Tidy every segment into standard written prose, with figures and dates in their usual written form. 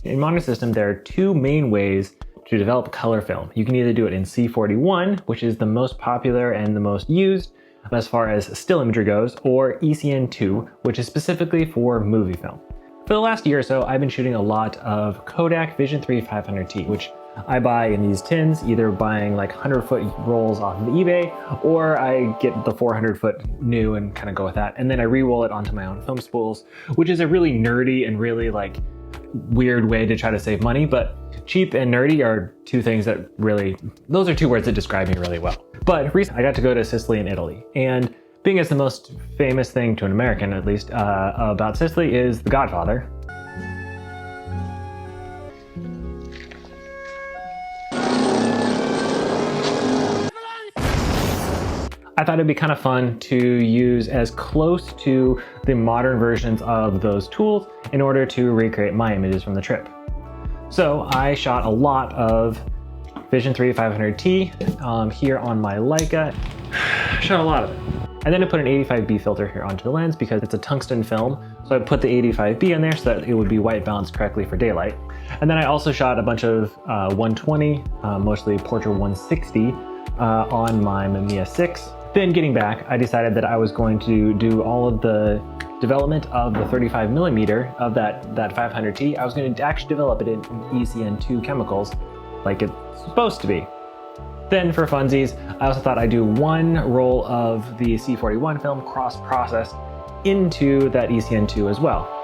In modern system, there are two main ways to develop color film. You can either do it in C-41, which is the most popular and the most used as far as still imagery goes, or ECN-2, which is specifically for movie film. For the last year or so, I've been shooting a lot of Kodak Vision3 500T, which I buy in these tins, either buying like 100-foot rolls off of eBay, or I get the 400-foot new and kind of go with that. And then I re-roll it onto my own film spools, which is a really nerdy and really like weird way to try to save money, but cheap and nerdy are two things that really, those are two words that describe me really well. But recently I got to go to Sicily and Italy, and being as the most famous thing to an American, at least, about Sicily is The Godfather. I thought it'd be kind of fun to use as close to the modern versions of those tools in order to recreate my images from the trip. So I shot a lot of Vision3 500T here on my Leica. Shot a lot of it. And then I put an 85B filter here onto the lens because it's a tungsten film. So I put the 85B in there so that it would be white balanced correctly for daylight. And then I also shot a bunch of 120, mostly Portra 160 on my Mamiya 6. Then getting back, I decided that I was going to do all of the development of the 35mm of that 500T. I was going to actually develop it in ECN-2 chemicals like it's supposed to be. Then for funsies, I also thought I'd do one roll of the C-41 film cross-processed into that ECN-2 as well.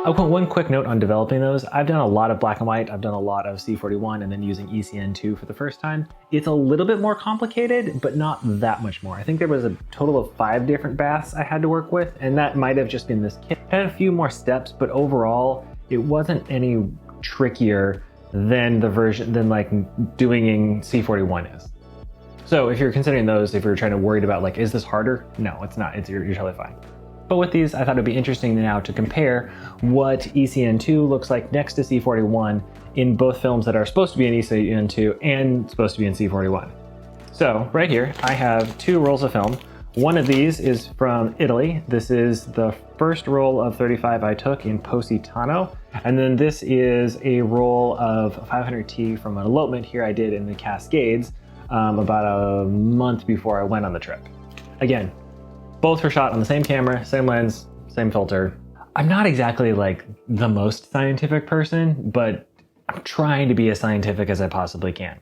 I'll put one quick note on developing those. I've done a lot of black and white. I've done a lot of C-41 and then using ECN-2 for the first time. It's a little bit more complicated, but not that much more. I think there was a total of 5 different baths I had to work with, and that might have just been this kit. It had a few more steps, but overall, it wasn't any trickier than the version, than like doing in C-41 is. So if you're considering those, if you're trying to worry about like, is this harder? No, it's not, you're totally fine. But with these, I thought it'd be interesting now to compare what ECN-2 looks like next to C-41 in both films that are supposed to be in ECN-2 and supposed to be in C-41. So right here, I have 2 rolls of film. One of these is from Italy. This is the first roll of 35 I took in Positano. And then this is a roll of 500T from an elopement here I did in the Cascades about a month before I went on the trip. Again, both were shot on the same camera, same lens, same filter. I'm not exactly like the most scientific person, but I'm trying to be as scientific as I possibly can.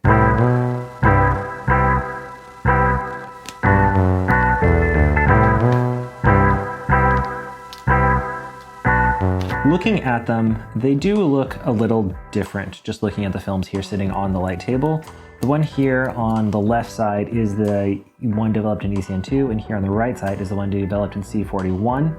Looking at them, they do look a little different, just looking at the films here sitting on the light table. The one here on the left side is the one developed in ECN-2, and here on the right side is the one developed in C-41.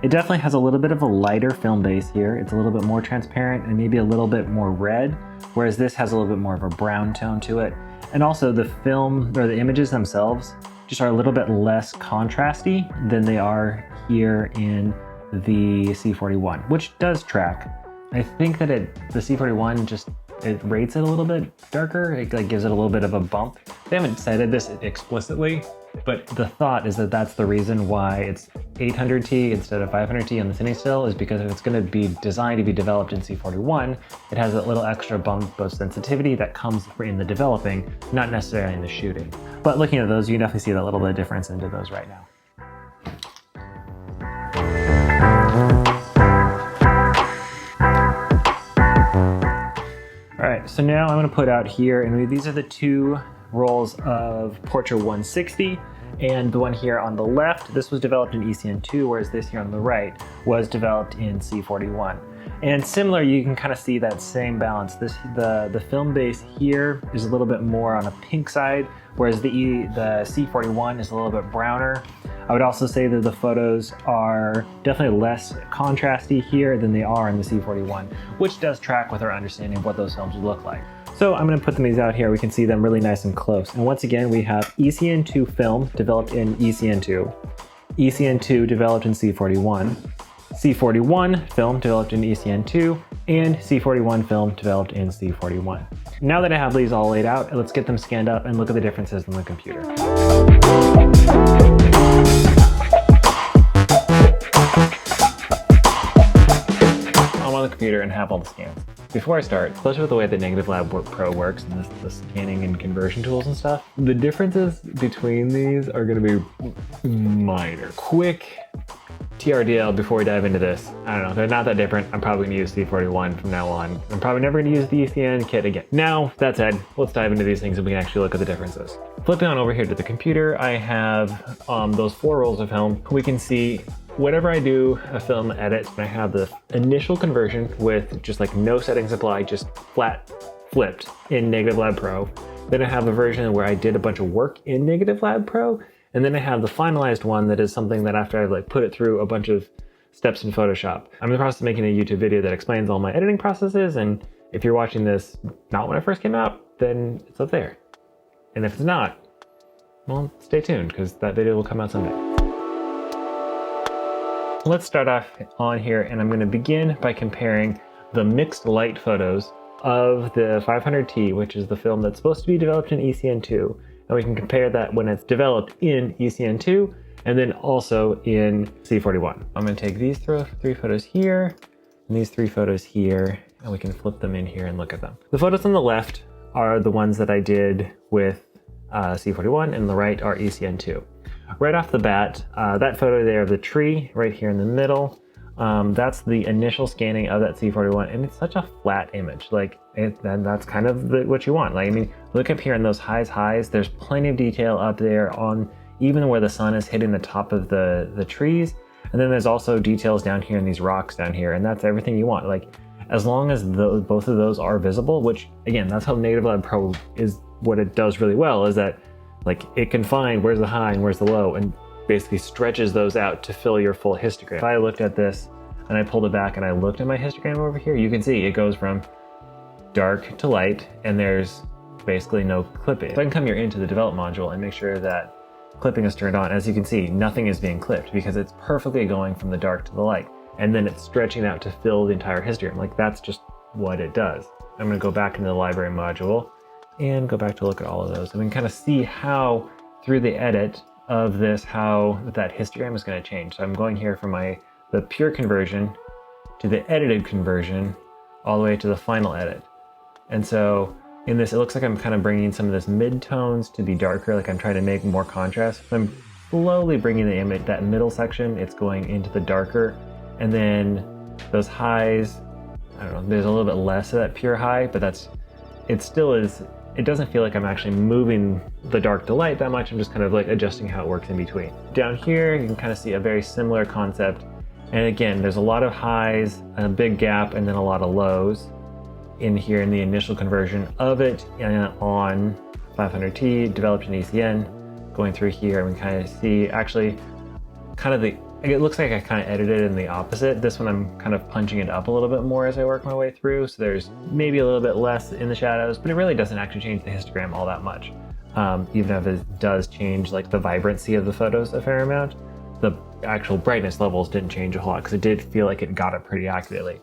It definitely has a little bit of a lighter film base here. It's a little bit more transparent and maybe a little bit more red, whereas this has a little bit more of a brown tone to it. And also the film, or the images themselves, just are a little bit less contrasty than they are here in the C-41, which does track. I think that the C-41 just, it rates it a little bit darker. It like gives it a little bit of a bump. They haven't cited this explicitly, but the thought is that that's the reason why it's 800T instead of 500T on the cine still, is because if it's going to be designed to be developed in C-41, it has a little extra bump of sensitivity that comes in the developing, not necessarily in the shooting. But looking at those, you can definitely see that little bit of difference into those right now. Alright, so now I'm going to put out here, and these are the 2 rolls of Portra 160, and the one here on the left, this was developed in ECN-2, whereas this here on the right was developed in C-41. And similar, you can kind of see that same balance. The film base here is a little bit more on a pink side, whereas the C-41 is a little bit browner. I would also say that the photos are definitely less contrasty here than they are in the C-41, which does track with our understanding of what those films would look like. So I'm going to put these out here. We can see them really nice and close. And once again, we have ECN-2 film developed in ECN-2, ECN-2 developed in C-41, C-41 film developed in ECN-2, and C-41 film developed in C-41. Now that I have these all laid out, let's get them scanned up and look at the differences in the computer. I'm on the computer and have all the scans. Before I start, closer to the way that Negative Lab Pro works and the scanning and conversion tools and stuff, the differences between these are going to be minor. Quick TRDL before we dive into this. I don't know, they're not that different. I'm probably going to use C-41 from now on. I'm probably never going to use the ECN kit again. Now, that said, let's dive into these things and we can actually look at the differences. Flipping on over here to the computer, I have those 4 rolls of film. We can see whenever I do a film edit, I have the initial conversion with just like no settings applied, just flat flipped in Negative Lab Pro. Then I have a version where I did a bunch of work in Negative Lab Pro. And then I have the finalized one that is something that after I've like put it through a bunch of steps in Photoshop. I'm in the process of making a YouTube video that explains all my editing processes. And if you're watching this not when it first came out, then it's up there. And if it's not, well, stay tuned because that video will come out someday. Let's start off on here, and I'm going to begin by comparing the mixed light photos of the 500T, which is the film that's supposed to be developed in ECN-2, and we can compare that when it's developed in ECN-2 and then also in C-41. I'm going to take these 3 photos here and these 3 photos here, and we can flip them in here and look at them. The photos on the left are the ones that I did with C-41, and the right are ECN-2. Right off the bat, that photo there of the tree right here in the middle, that's the initial scanning of that C-41, and it's such a flat image. Like, that's kind of what you want. Like, I mean, look up here in those highs, there's plenty of detail up there on even where the sun is hitting the top of the trees. And then there's also details down here in these rocks down here, and that's everything you want. Like, as long as both of those are visible, which again, that's how Negative Lab Pro is, what it does really well is that like it can find where's the high and where's the low and basically stretches those out to fill your full histogram. If I looked at this and I pulled it back and I looked at my histogram over here, you can see it goes from dark to light and there's basically no clipping. So I can come here into the develop module and make sure that clipping is turned on. As you can see, nothing is being clipped because it's perfectly going from the dark to the light. And then it's stretching out to fill the entire histogram. Like, that's just what it does. I'm gonna go back into the library module and go back to look at all of those. And we can kind of see how through the edit of this, how that histogram is gonna change. So I'm going here from the pure conversion to the edited conversion, all the way to the final edit. And so in this, it looks like I'm kind of bringing some of this mid-tones to be darker, like I'm trying to make more contrast. So I'm slowly bringing the image, that middle section, it's going into the darker. And then those highs, I don't know, there's a little bit less of that pure high, but it still is, it doesn't feel like I'm actually moving the dark to light that much. I'm just kind of like adjusting how it works in between. Down here, you can kind of see a very similar concept. And again, there's a lot of highs, a big gap, and then a lot of lows in here in the initial conversion of it on 500T, developed in ECN. Going through here, and we kind of see actually kind of it looks like I kind of edited in the opposite. This one I'm kind of punching it up a little bit more as I work my way through. So there's maybe a little bit less in the shadows, but it really doesn't actually change the histogram all that much. Even if it does change like the vibrancy of the photos a fair amount, the actual brightness levels didn't change a whole lot because it did feel like it got it pretty accurately.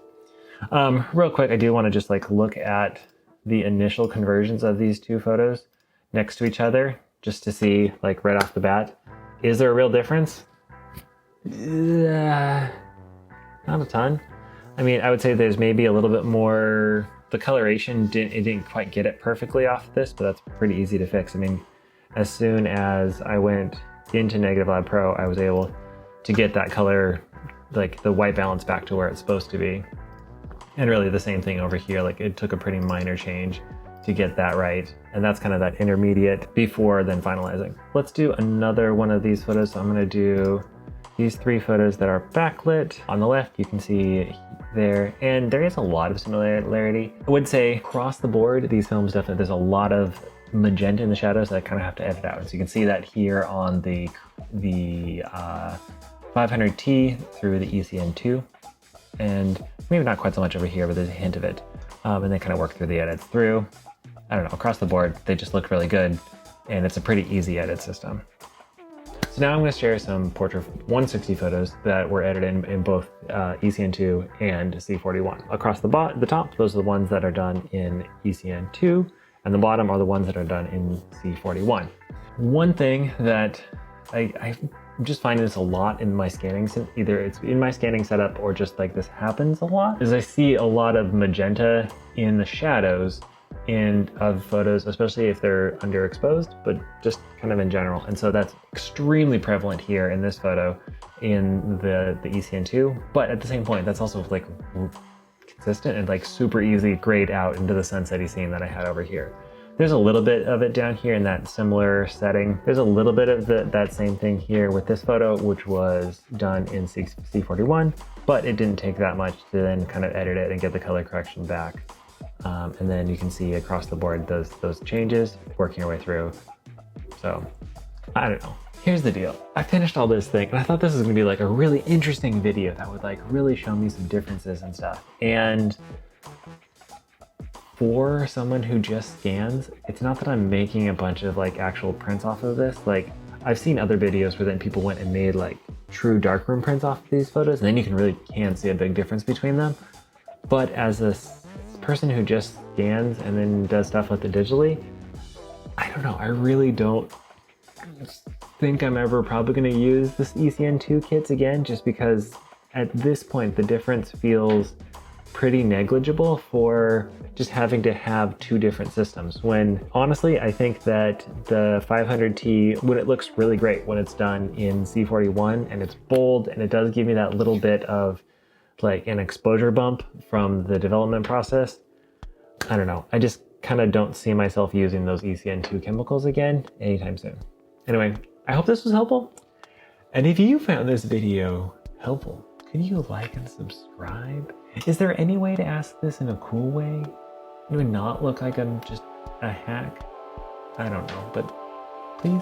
Real quick, I do want to just like look at the initial conversions of these 2 photos next to each other just to see like right off the bat, is there a real difference? Not a ton. I mean, I would say there's maybe a little bit more, the coloration didn't quite get it perfectly off this, but that's pretty easy to fix. I mean, as soon as I went into Negative Lab Pro, I was able to get that color, like the white balance back to where it's supposed to be. And really the same thing over here, like it took a pretty minor change to get that right. And that's kind of that intermediate before then finalizing. Let's do another one of these photos. So I'm gonna do these 3 photos that are backlit. On the left, you can see there, and there is a lot of similarity. I would say across the board, these films definitely, there's a lot of magenta in the shadows that I kind of have to edit out. So you can see that here on the 500T through the ECN-2, and maybe not quite so much over here, but there's a hint of it. And then kind of work through the edits through. I don't know, across the board, they just look really good, and it's a pretty easy edit system. So now I'm going to share some Portra 160 photos that were edited in both ECN-2 and C-41. Across the top, those are the ones that are done in ECN-2, and the bottom are the ones that are done in C-41. One thing that I'm just finding this a lot in my scanning, either it's in my scanning setup or just like this happens a lot, is I see a lot of magenta in the shadows of photos, especially if they're underexposed, but just kind of in general. And so that's extremely prevalent here in this photo in the ECN2, but at the same point, that's also like consistent and like super easy grade out into the sunsetty scene that I had over here. There's a little bit of it down here in that similar setting. There's a little bit of that same thing here with this photo, which was done in C-41, but it didn't take that much to then kind of edit it and get the color correction back. And then you can see across the board those changes working your way through. So I don't know. Here's the deal. I finished all this thing and I thought this was gonna be like a really interesting video that would like really show me some differences and stuff. And for someone who just scans, it's not that I'm making a bunch of like actual prints off of this. Like I've seen other videos where then people went and made like true darkroom prints off of these photos, and then you can see a big difference between them. But as a person who just scans and then does stuff with it digitally, I don't know, I really don't think I'm ever probably going to use this ECN2 kits again, just because at this point the difference feels pretty negligible for just having to have two different systems, when honestly I think that the 500T, when it looks really great when it's done in C41 and it's bold and it does give me that little bit of like an exposure bump from the development process, I don't know, I just kind of don't see myself using those ECN2 chemicals again anytime soon. Anyway, I hope this was helpful, and if you found this video helpful, could you like and subscribe? Is there any way to ask this in a cool way? It would not look like I'm just a hack? I don't know, but please